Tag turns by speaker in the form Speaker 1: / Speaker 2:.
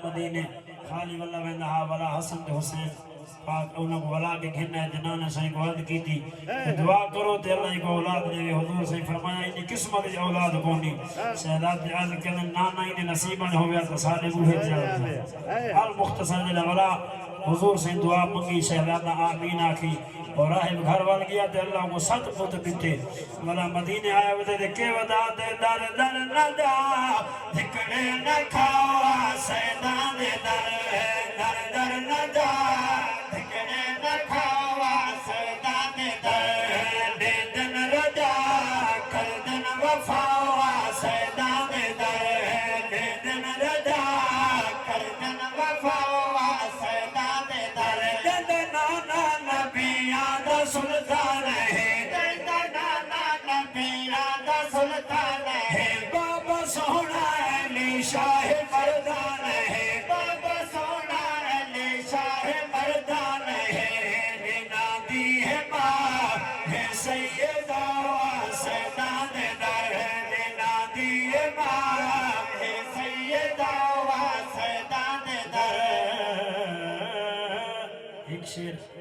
Speaker 1: مدینے خالی واللہ ویندہ ہا والا حسن دے حسین پاک انہوں کو ولا کے گھننا ہے جنان سائیں کو عرض کی تھی دعا کرو تے اللہ کو اولاد دے وے حضور سائیں فرمایا انہی قسمت جی اولاد کونی شہداد دے عرض کرنے نانا انہیں نصیبہ ہو گیا تو سارے بوہے جائے حال مختصر جلہ ولا حضور سے دعا منگی شہزادہ آمین آکھی اور راہب گھر وال گیا تے اللہ کو ست پت بیٹھے ولا مدینے آیا ہوئے دے کے ودا دے در در ندا دھکڑے نہ کھاوا سیدان دے در در ندا دھکڑے نہ کھاوا سیدان دے دے دن رجا کر دن وفاوا سیدان دے دے دن رجا کر دن وفاوا سیدان دے دے نانا نبیان دا سلطان ہے نانا نبیان دا سلطان ہے بابا سونا علی شاہ مردان ہے بابا سونا علی شاہ مردان ہے نادی ہے ماں ہے سیدہ سیدان در نادی ہے ماں ہے سیدہ سیدان در ایک شیر